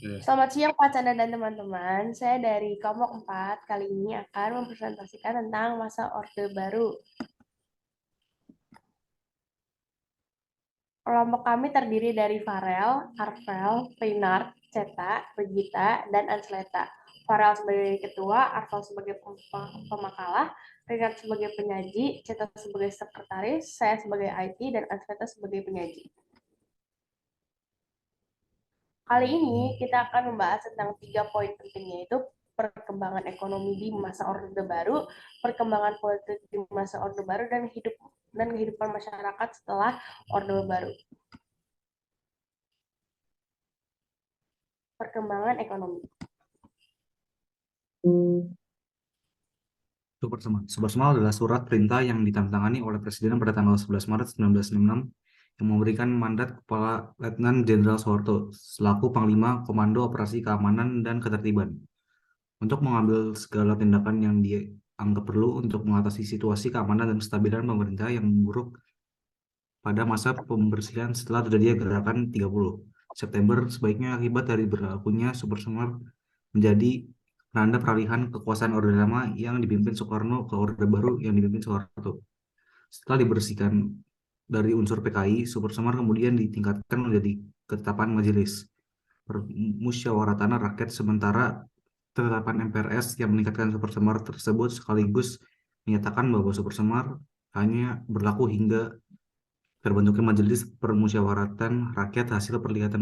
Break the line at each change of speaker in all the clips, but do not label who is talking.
Selamat siang Pak Chandra dan teman-teman. Saya dari kelompok 4 kali ini akan mempresentasikan tentang masa Orde Baru. Kelompok kami terdiri dari Farel, Arvel, Prinard, Ceta, Regita, dan Ansleta. Farel sebagai ketua, Arvel sebagai pemakalah, Prinard sebagai penyaji, Ceta sebagai sekretaris, saya sebagai IT, dan Ansleta sebagai penyaji. Kali ini kita akan membahas tentang 3 poin penting, yaitu perkembangan ekonomi di masa Orde Baru, perkembangan politik di masa Orde Baru, dan kehidupan masyarakat setelah Orde Baru. Perkembangan ekonomi.
Supersemal adalah surat perintah yang ditandatangani oleh Presiden pada tanggal 11 Maret 1966 yang memberikan mandat Kepala Letnan Jenderal Soeharto selaku Panglima Komando Operasi Keamanan dan Ketertiban untuk mengambil segala tindakan yang dianggap perlu untuk mengatasi situasi keamanan dan kestabilan pemerintah yang buruk pada masa pembersihan setelah terjadinya gerakan 30 September sebaiknya akibat dari berlakunya Supersemar menjadi penanda peralihan kekuasaan Orde Lama yang dipimpin Soekarno ke Orde Baru yang dipimpin Soeharto. Setelah dibersihkan dari unsur PKI, Supersemar kemudian ditingkatkan menjadi ketetapan majelis permusyawaratan rakyat sementara ketetapan MPRS yang meningkatkan Supersemar tersebut sekaligus menyatakan bahwa Supersemar hanya berlaku hingga terbentuknya majelis permusyawaratan rakyat hasil pemilihan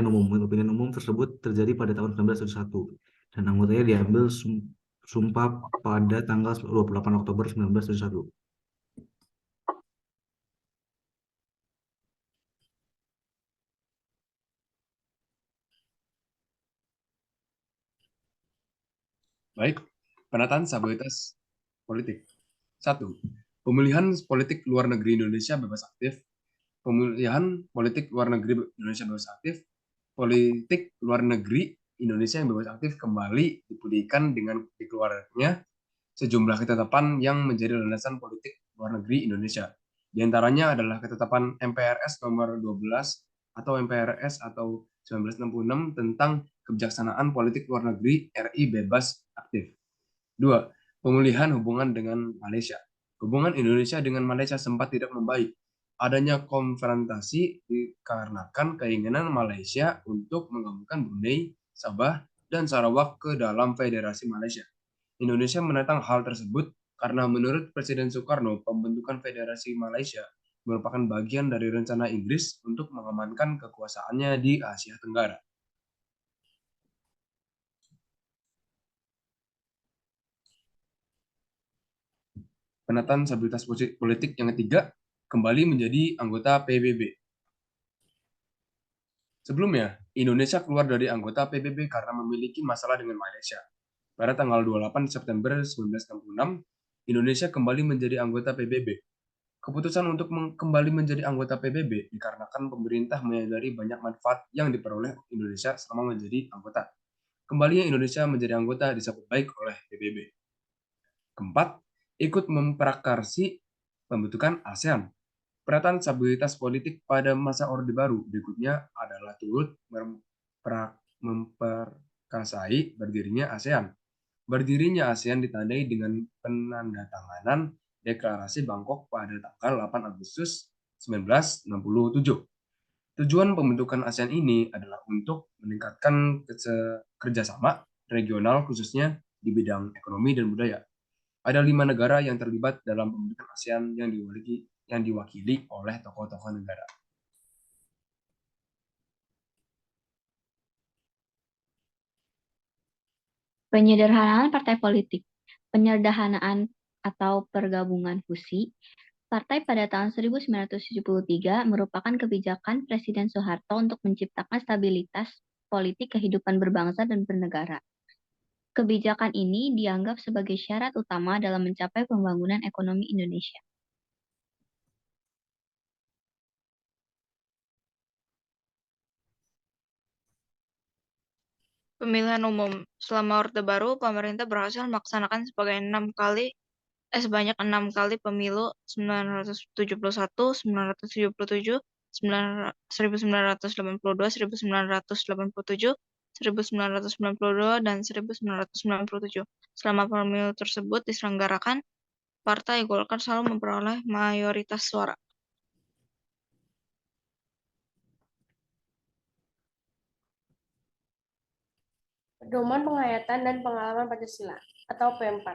umum tersebut terjadi pada tahun 1971 dan anggotanya diambil sumpah pada tanggal 28 Oktober 1971.
Baik, penataan stabilitas politik. 1. Pemulihan politik luar negeri Indonesia bebas aktif. Pemulihan politik luar negeri Indonesia bebas aktif. Politik luar negeri Indonesia yang bebas aktif kembali dipulihkan dengan dikeluarkannya sejumlah ketetapan yang menjadi landasan politik luar negeri Indonesia. Di antaranya adalah ketetapan MPRS nomor 12 atau MPRS atau 1966 tentang kebijaksanaan politik luar negeri RI bebas aktif. 2. Pemulihan hubungan dengan Malaysia. Hubungan Indonesia dengan Malaysia sempat tidak membaik. Adanya konfrontasi dikarenakan keinginan Malaysia untuk menggabungkan Brunei, Sabah, dan Sarawak ke dalam Federasi Malaysia. Indonesia menentang hal tersebut karena menurut Presiden Soekarno, pembentukan Federasi Malaysia merupakan bagian dari rencana Inggris untuk mengamankan kekuasaannya di Asia Tenggara. Penataan stabilitas politik yang ketiga, kembali menjadi anggota PBB. Sebelumnya, Indonesia keluar dari anggota PBB karena memiliki masalah dengan Malaysia. Pada tanggal 28 September 1966, Indonesia kembali menjadi anggota PBB. Keputusan untuk kembali menjadi anggota PBB dikarenakan pemerintah menyadari banyak manfaat yang diperoleh Indonesia selama menjadi anggota. Kembalinya Indonesia menjadi anggota disambut baik oleh PBB. Keempat, ikut memprakarsi pembentukan ASEAN. Penataan stabilitas politik pada masa Orde Baru berikutnya adalah turut memperkasai berdirinya ASEAN. Berdirinya ASEAN ditandai dengan penandatanganan Deklarasi Bangkok pada tanggal 8 Agustus 1967. Tujuan pembentukan ASEAN ini adalah untuk meningkatkan kerjasama regional khususnya di bidang ekonomi dan budaya. Ada 5 negara yang terlibat dalam pembentukan ASEAN yang diwakili oleh tokoh-tokoh negara.
Penyederhanaan partai politik. Penyederhanaan atau pergabungan fusi partai pada tahun 1973 merupakan kebijakan Presiden Soeharto untuk menciptakan stabilitas politik kehidupan berbangsa dan bernegara. Kebijakan ini dianggap sebagai syarat utama dalam mencapai pembangunan ekonomi Indonesia.
Pemilihan umum. Selama Orde Baru, pemerintah berhasil melaksanakan sebanyak 6 kali pemilu 1971, 1977, 1982, 1987, 1992, dan 1997. Selama pemilu tersebut diselenggarakan, Partai Golkar selalu memperoleh mayoritas suara.
Pedoman penghayatan dan pengalaman Pancasila atau P4.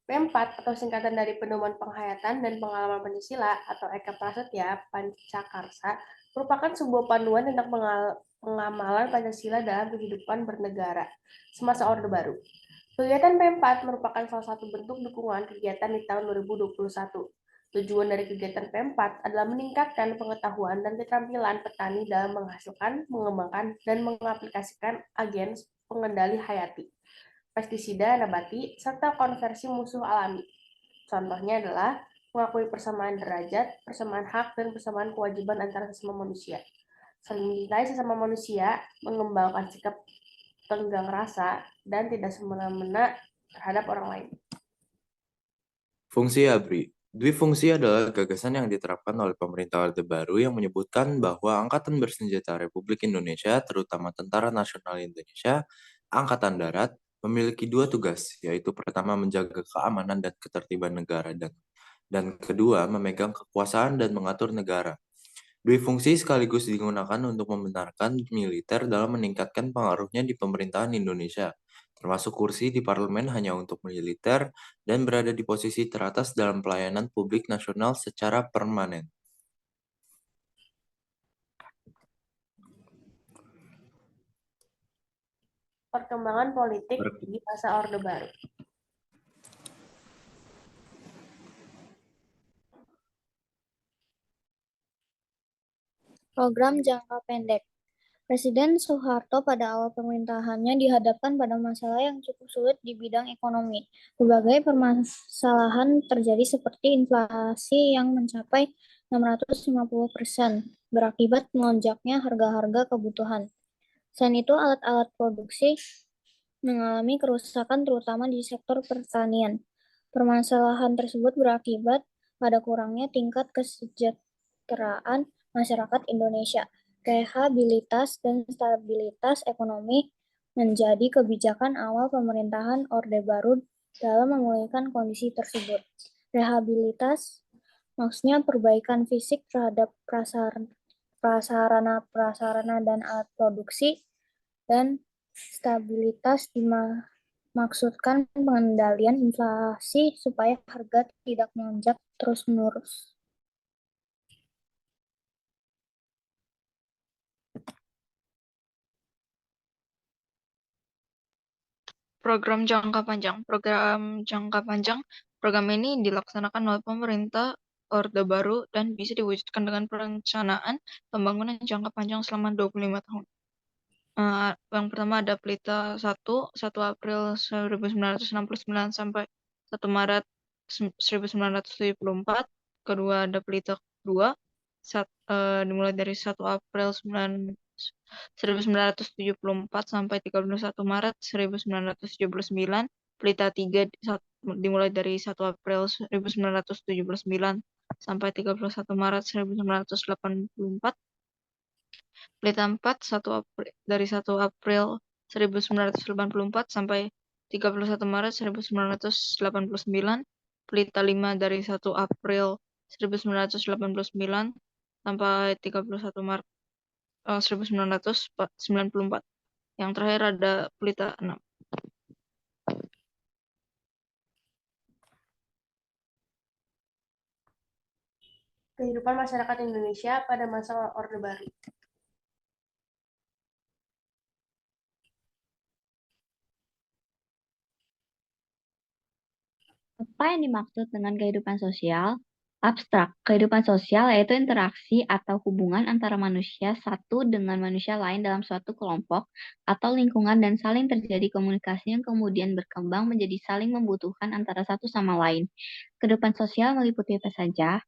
P4 atau singkatan dari Pedoman Penghayatan dan Pengalaman Pancasila atau Eka Prasetya Pancakarsa merupakan sebuah panduan tentang pengamalan Pancasila dalam kehidupan bernegara semasa Orde Baru. Kegiatan P4 merupakan salah satu bentuk dukungan kegiatan di tahun 2021. Tujuan dari kegiatan P4 adalah meningkatkan pengetahuan dan keterampilan petani dalam menghasilkan, mengembangkan, dan mengaplikasikan agen pengendali hayati, pestisida nabati, serta konversi musuh alami. Contohnya adalah mengakui persamaan derajat, persamaan hak, dan persamaan kewajiban antara sesama manusia. Saling mencintai sesama manusia, mengembangkan sikap tenggang rasa, dan tidak semena-mena terhadap orang lain.
Fungsi ABRI. Dwifungsi adalah gagasan yang diterapkan oleh pemerintah Orde Baru yang menyebutkan bahwa Angkatan Bersenjata Republik Indonesia, terutama Tentara Nasional Indonesia, Angkatan Darat, memiliki dua tugas, yaitu pertama menjaga keamanan dan ketertiban negara dan kedua memegang kekuasaan dan mengatur negara. Dwifungsi sekaligus digunakan untuk membenarkan militer dalam meningkatkan pengaruhnya di pemerintahan Indonesia, termasuk kursi di parlemen hanya untuk militer dan berada di posisi teratas dalam pelayanan publik nasional secara permanen.
Perkembangan politik di masa Orde Baru.
Program jangka pendek. Presiden Soeharto pada awal pemerintahannya dihadapkan pada masalah yang cukup sulit di bidang ekonomi. Berbagai permasalahan terjadi seperti inflasi yang mencapai 650% berakibat melonjaknya harga-harga kebutuhan. Selain itu, alat-alat produksi mengalami kerusakan terutama di sektor pertanian. Permasalahan tersebut berakibat pada kurangnya tingkat kesejahteraan masyarakat Indonesia. Rehabilitas dan stabilitas ekonomi menjadi kebijakan awal pemerintahan Orde Baru dalam memulihkan kondisi tersebut. Rehabilitas maksudnya perbaikan fisik terhadap prasarana dan alat produksi, dan stabilitas dimaksudkan pengendalian inflasi supaya harga tidak melonjak terus-menerus.
Program jangka panjang. Program ini dilaksanakan oleh pemerintah Orde Baru dan bisa diwujudkan dengan perencanaan pembangunan jangka panjang selama 25 tahun. Yang pertama ada Pelita 1 April 1969 sampai 1 Maret 1974. Kedua ada Pelita 2 dimulai dari 1 April 1974 sampai 31 Maret 1979. Pelita 3 dimulai dari 1 April 1979 sampai 31 Maret 1984. Pelita 4 dari 1 April 1984 sampai 31 Maret 1989. Pelita 5 dari 1 April 1989 sampai 31 Maret 1994. Yang terakhir ada Pelita 6.
Kehidupan masyarakat Indonesia pada masa Orde Baru.
Apa yang dimaksud dengan kehidupan sosial? Abstrak. Kehidupan sosial yaitu interaksi atau hubungan antara manusia satu dengan manusia lain dalam suatu kelompok atau lingkungan dan saling terjadi komunikasi yang kemudian berkembang menjadi saling membutuhkan antara satu sama lain. Kehidupan sosial meliputi apa saja?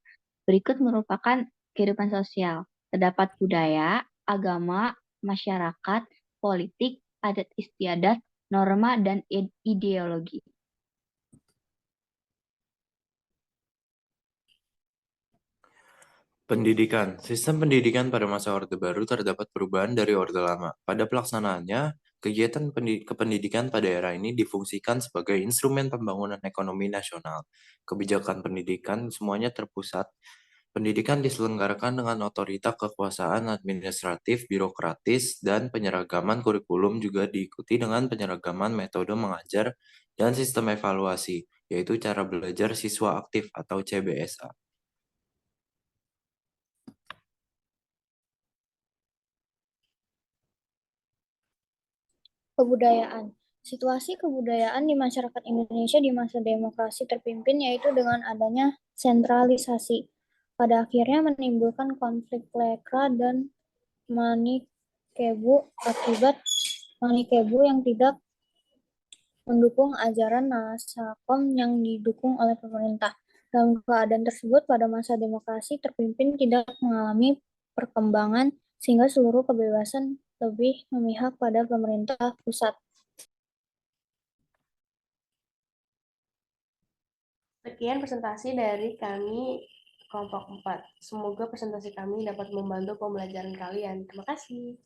Berikut merupakan kehidupan sosial. Terdapat budaya, agama, masyarakat, politik, adat istiadat, norma, dan ideologi.
Pendidikan. Sistem pendidikan pada masa Orde Baru terdapat perubahan dari Orde Lama. Pada pelaksanaannya, kegiatan kependidikan pada era ini difungsikan sebagai instrumen pembangunan ekonomi nasional. Kebijakan pendidikan semuanya terpusat. Pendidikan diselenggarakan dengan otorita kekuasaan administratif, birokratis, dan penyeragaman kurikulum juga diikuti dengan penyeragaman metode mengajar dan sistem evaluasi, yaitu cara belajar siswa aktif atau CBSA.
Kebudayaan. Situasi kebudayaan di masyarakat Indonesia di masa demokrasi terpimpin yaitu dengan adanya sentralisasi. Pada akhirnya menimbulkan konflik lekra dan manikebu yang tidak mendukung ajaran Nasakom yang didukung oleh pemerintah. Dalam keadaan tersebut, pada masa demokrasi terpimpin tidak mengalami perkembangan sehingga seluruh kebebasan lebih memihak pada pemerintah pusat.
Sekian presentasi dari kami kelompok 4. Semoga presentasi kami dapat membantu pembelajaran kalian. Terima kasih.